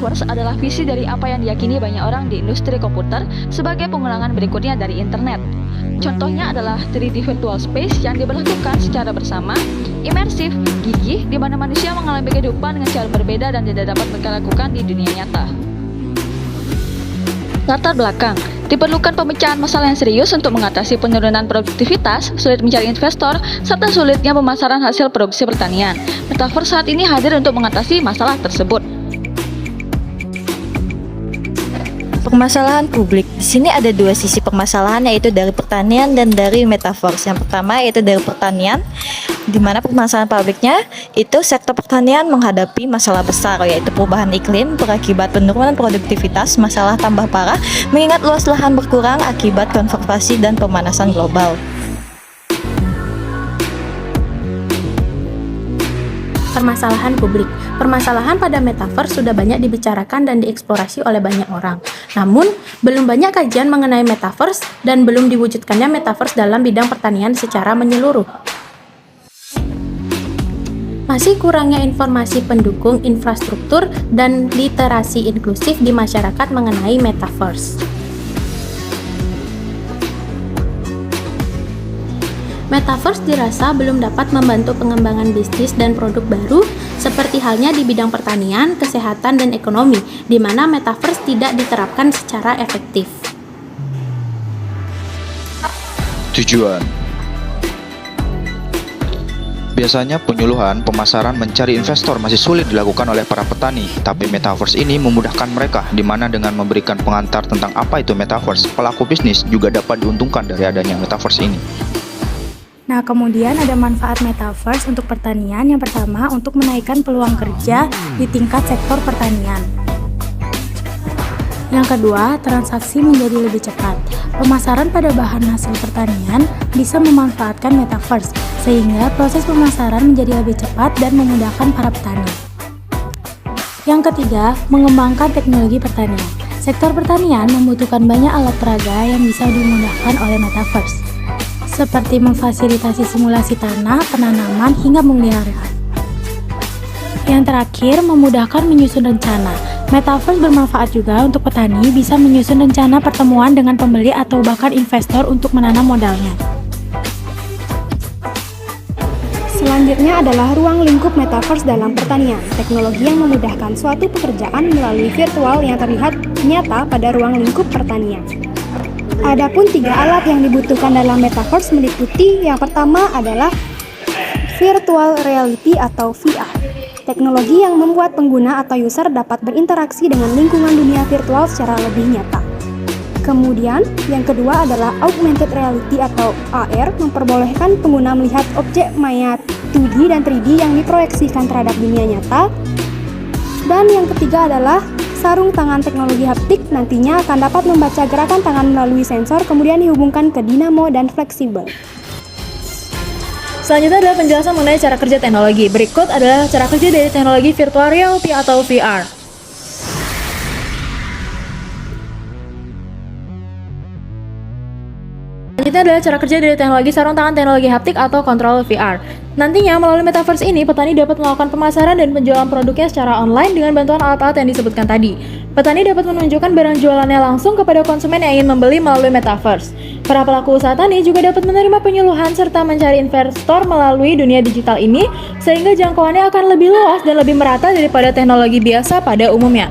Metaverse adalah visi dari apa yang diyakini banyak orang di industri komputer sebagai pengulangan berikutnya dari internet. Contohnya adalah 3D virtual space yang diberlakukan secara bersama, imersif, gigih, di mana manusia mengalami kehidupan dengan cara berbeda dan tidak dapat mereka lakukan di dunia nyata. Latar belakang, diperlukan pemecahan masalah yang serius untuk mengatasi penurunan produktivitas, sulit mencari investor, serta sulitnya pemasaran hasil produksi pertanian. Metaverse saat ini hadir untuk mengatasi masalah tersebut. Permasalahan publik. Di sini ada dua sisi permasalahan, yaitu dari pertanian dan dari metaverse. Yang pertama yaitu dari pertanian, di mana permasalahan publiknya itu sektor pertanian menghadapi masalah besar, yaitu perubahan iklim berakibat penurunan produktivitas, masalah tambah parah mengingat luas lahan berkurang akibat konservasi dan pemanasan global. Permasalahan publik. Permasalahan pada metaverse sudah banyak dibicarakan dan dieksplorasi oleh banyak orang. Namun, belum banyak kajian mengenai metaverse dan belum diwujudkannya metaverse dalam bidang pertanian secara menyeluruh. Masih kurangnya informasi pendukung infrastruktur dan literasi inklusif di masyarakat mengenai metaverse. Metaverse dirasa belum dapat membantu pengembangan bisnis dan produk baru seperti halnya di bidang pertanian, kesehatan, dan ekonomi, di mana metaverse tidak diterapkan secara efektif. Tujuan: biasanya penyuluhan, pemasaran, mencari investor masih sulit dilakukan oleh para petani, tapi metaverse ini memudahkan mereka, di mana dengan memberikan pengantar tentang apa itu metaverse, pelaku bisnis juga dapat diuntungkan dari adanya metaverse ini. Nah, kemudian ada manfaat metaverse untuk pertanian. Yang pertama, untuk menaikkan peluang kerja di tingkat sektor pertanian. Yang kedua, transaksi menjadi lebih cepat. Pemasaran pada bahan hasil pertanian bisa memanfaatkan metaverse, sehingga proses pemasaran menjadi lebih cepat dan memudahkan para petani. Yang ketiga, mengembangkan teknologi pertanian. Sektor pertanian membutuhkan banyak alat peraga yang bisa dimudahkan oleh metaverse, seperti memfasilitasi simulasi tanah, penanaman, hingga pemeliharaan. Yang terakhir, memudahkan menyusun rencana. Metaverse bermanfaat juga untuk petani bisa menyusun rencana pertemuan dengan pembeli atau bahkan investor untuk menanam modalnya. Selanjutnya adalah ruang lingkup metaverse dalam pertanian, teknologi yang memudahkan suatu pekerjaan melalui virtual yang terlihat nyata pada ruang lingkup pertanian. Adapun 3 alat yang dibutuhkan dalam metaverse meliputi yang pertama adalah virtual reality atau VR. Teknologi yang membuat pengguna atau user dapat berinteraksi dengan lingkungan dunia virtual secara lebih nyata. Kemudian, yang kedua adalah augmented reality atau AR, memperbolehkan pengguna melihat objek maya 2D dan 3D yang diproyeksikan terhadap dunia nyata. Dan yang ketiga adalah sarung tangan teknologi haptik, nantinya akan dapat membaca gerakan tangan melalui sensor, kemudian dihubungkan ke dinamo dan fleksibel. Selanjutnya adalah penjelasan mengenai cara kerja teknologi. Berikut adalah cara kerja dari teknologi virtual reality atau VR. Selanjutnya adalah cara kerja dari teknologi sarung tangan teknologi haptik atau control VR. Nantinya melalui metaverse ini, petani dapat melakukan pemasaran dan penjualan produknya secara online dengan bantuan alat-alat yang disebutkan tadi. Petani dapat menunjukkan barang jualannya langsung kepada konsumen yang ingin membeli melalui metaverse. Para pelaku usaha tani juga dapat menerima penyuluhan serta mencari investor melalui dunia digital ini, sehingga jangkauannya akan lebih luas dan lebih merata daripada teknologi biasa pada umumnya.